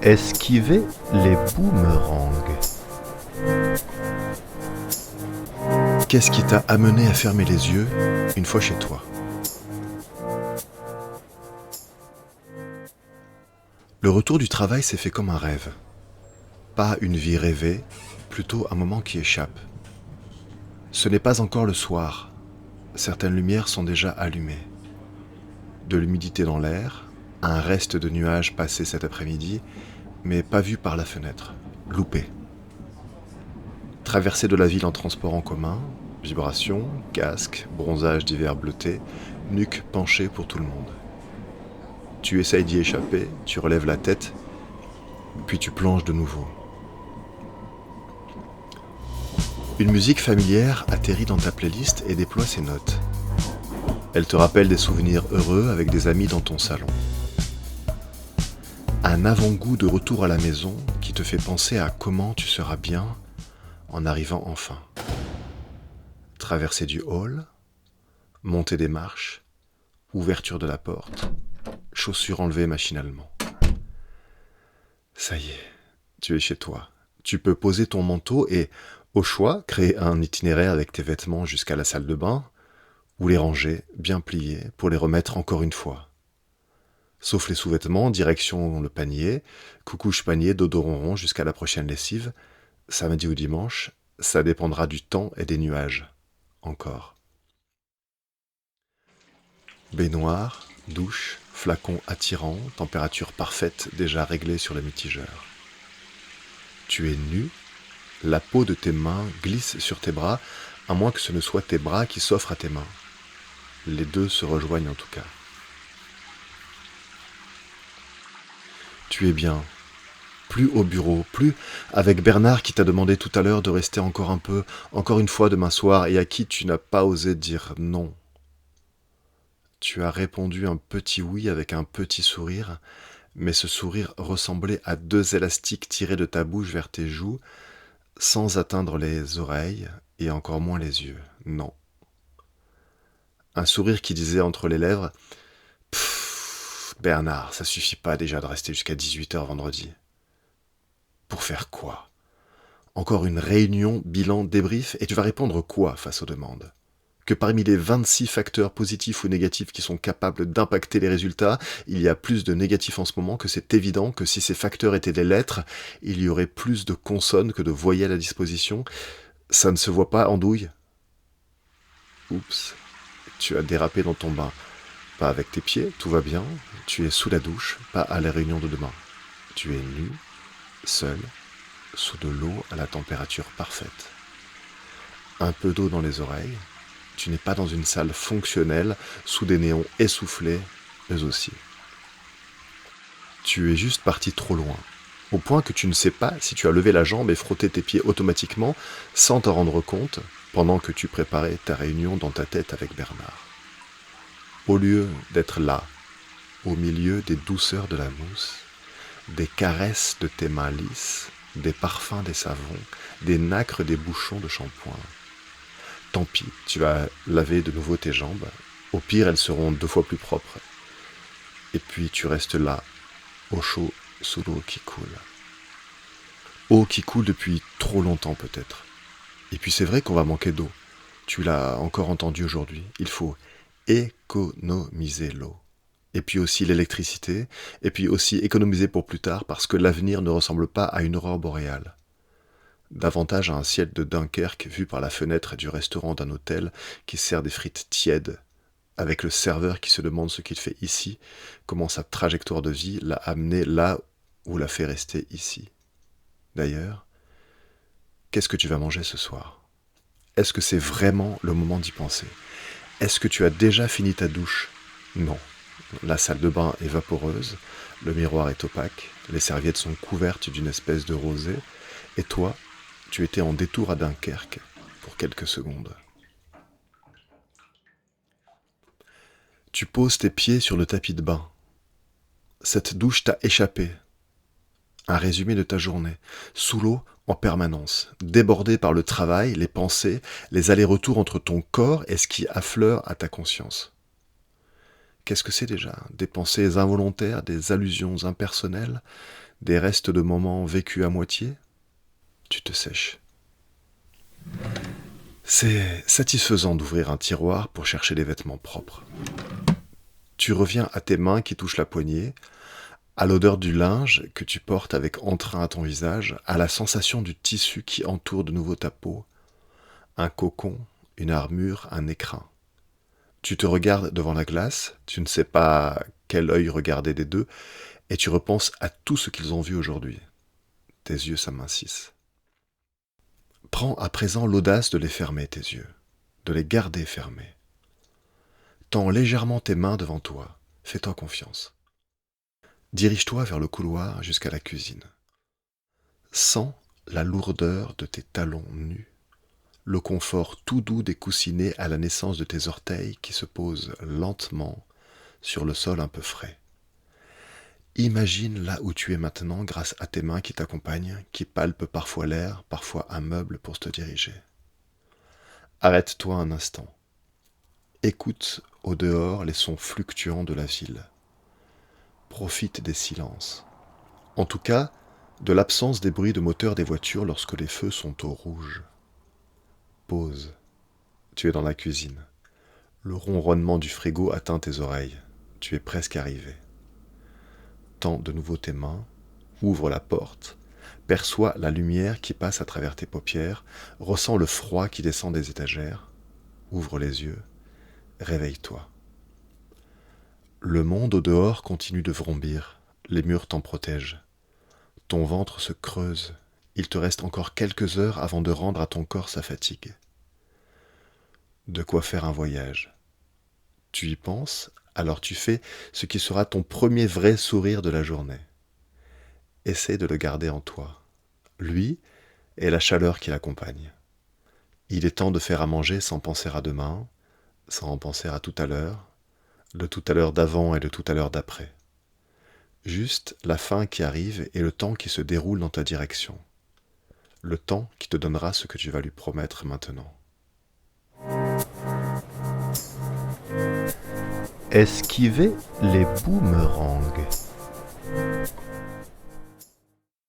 Esquiver les boomerangs. Qu'est-ce qui t'a amené à fermer les yeux une fois chez toi? Le retour du travail s'est fait comme un rêve. Pas une vie rêvée, plutôt un moment qui échappe. Ce n'est pas encore le soir. Certaines lumières sont déjà allumées. De l'humidité dans l'air, un reste de nuages passé cet après-midi, mais pas vu par la fenêtre, loupé. Traversée de la ville en transport en commun, vibrations, casque, bronzage d'hiver bleuté, nuque penchée pour tout le monde. Tu essayes d'y échapper, tu relèves la tête, puis tu plonges de nouveau. Une musique familière atterrit dans ta playlist et déploie ses notes. Elle te rappelle des souvenirs heureux avec des amis dans ton salon. Un avant-goût de retour à la maison qui te fait penser à comment tu seras bien en arrivant enfin. Traversée du hall, montée des marches, ouverture de la porte, chaussures enlevées machinalement. Ça y est, tu es chez toi. Tu peux poser ton manteau et, au choix, créer un itinéraire avec tes vêtements jusqu'à la salle de bain, ou les ranger, bien pliés, pour les remettre encore une fois. Sauf les sous-vêtements, direction le panier, coucouche panier, dodo ronron jusqu'à la prochaine lessive, samedi ou dimanche, ça dépendra du temps et des nuages. Encore. Baignoire, douche, flacon attirant, température parfaite déjà réglée sur le mitigeur. Tu es nu, la peau de tes mains glisse sur tes bras, à moins que ce ne soient tes bras qui s'offrent à tes mains. Les deux se rejoignent en tout cas. Tu es bien, plus au bureau, plus avec Bernard qui t'a demandé tout à l'heure de rester encore un peu, encore une fois demain soir, et à qui tu n'as pas osé dire non. Tu as répondu un petit oui avec un petit sourire, mais ce sourire ressemblait à deux élastiques tirés de ta bouche vers tes joues, sans atteindre les oreilles et encore moins les yeux. Non. Un sourire qui disait entre les lèvres « Pfff, Bernard, ça suffit pas déjà de rester jusqu'à 18h vendredi. » Pour faire quoi? Encore une réunion, bilan, débrief, et tu vas répondre quoi face aux demandes? Que parmi les 26 facteurs positifs ou négatifs qui sont capables d'impacter les résultats, il y a plus de négatifs en ce moment, que c'est évident que si ces facteurs étaient des lettres, il y aurait plus de consonnes que de voyelles à disposition. Ça ne se voit pas, andouille? Oups, tu as dérapé dans ton bain. Pas avec tes pieds, tout va bien. Tu es sous la douche, pas à la réunion de demain. Tu es nu, seul, sous de l'eau à la température parfaite. Un peu d'eau dans les oreilles. Tu n'es pas dans une salle fonctionnelle, sous des néons essoufflés, eux aussi. Tu es juste parti trop loin, au point que tu ne sais pas si tu as levé la jambe et frotté tes pieds automatiquement, sans t'en rendre compte, pendant que tu préparais ta réunion dans ta tête avec Bernard. Au lieu d'être là, au milieu des douceurs de la mousse, des caresses de tes mains lisses, des parfums des savons, des nacres des bouchons de shampoing. Tant pis, tu vas laver de nouveau tes jambes. Au pire, elles seront 2 fois plus propres. Et puis tu restes là, au chaud, sous l'eau qui coule. Eau qui coule depuis trop longtemps peut-être. Et puis c'est vrai qu'on va manquer d'eau. Tu l'as encore entendu aujourd'hui. Il faut économiser l'eau. Et puis aussi l'électricité. Et puis aussi économiser pour plus tard parce que l'avenir ne ressemble pas à une aurore boréale. Davantage à un ciel de Dunkerque vu par la fenêtre du restaurant d'un hôtel qui sert des frites tièdes, avec le serveur qui se demande ce qu'il fait ici, comment sa trajectoire de vie l'a amené là ou l'a fait rester ici. D'ailleurs, qu'est-ce que tu vas manger ce soir? Est-ce que c'est vraiment le moment d'y penser? Est-ce que tu as déjà fini ta douche? Non. La salle de bain est vaporeuse, le miroir est opaque, les serviettes sont couvertes d'une espèce de rosée, et toi, tu étais en détour à Dunkerque pour quelques secondes. Tu poses tes pieds sur le tapis de bain. Cette douche t'a échappé. Un résumé de ta journée. Sous l'eau en permanence, débordé par le travail, les pensées, les allers-retours entre ton corps et ce qui affleure à ta conscience. Qu'est-ce que c'est déjà? Des pensées involontaires, des allusions impersonnelles, Des restes de moments vécus à moitié? Tu te sèches. C'est satisfaisant d'ouvrir un tiroir pour chercher des vêtements propres. Tu reviens à tes mains qui touchent la poignée, à l'odeur du linge que tu portes avec entrain à ton visage, à la sensation du tissu qui entoure de nouveau ta peau, un cocon, une armure, un écrin. Tu te regardes devant la glace, tu ne sais pas quel œil regarder des deux, et tu repenses à tout ce qu'ils ont vu aujourd'hui. Tes yeux s'amincissent. Prends à présent l'audace de les fermer, tes yeux, de les garder fermés. Tends légèrement tes mains devant toi, fais-toi confiance. Dirige-toi vers le couloir jusqu'à la cuisine. Sens la lourdeur de tes talons nus, le confort tout doux des coussinets à la naissance de tes orteils qui se posent lentement sur le sol un peu frais. Imagine là où tu es maintenant grâce à tes mains qui t'accompagnent, qui palpent parfois l'air, parfois un meuble pour te diriger. Arrête-toi un instant. Écoute au dehors les sons fluctuants de la ville. Profite des silences. En tout cas, de l'absence des bruits de moteur des voitures lorsque les feux sont au rouge. Pause. Tu es dans la cuisine. Le ronronnement du frigo atteint tes oreilles. Tu es presque arrivé. Tends de nouveau tes mains, ouvre la porte, perçois la lumière qui passe à travers tes paupières, ressens le froid qui descend des étagères, ouvre les yeux, réveille-toi. Le monde au dehors continue de vrombir, les murs t'en protègent. Ton ventre se creuse, il te reste encore quelques heures avant de rendre à ton corps sa fatigue. De quoi faire un voyage. Tu y penses, alors tu fais ce qui sera ton premier vrai sourire de la journée. Essaie de le garder en toi, lui et la chaleur qui l'accompagne. Il est temps de faire à manger sans penser à demain, sans penser à tout à l'heure, de tout à l'heure d'avant et de tout à l'heure d'après. Juste la fin qui arrive et le temps qui se déroule dans ta direction. Le temps qui te donnera ce que tu vas lui promettre maintenant. Esquiver les boomerangs.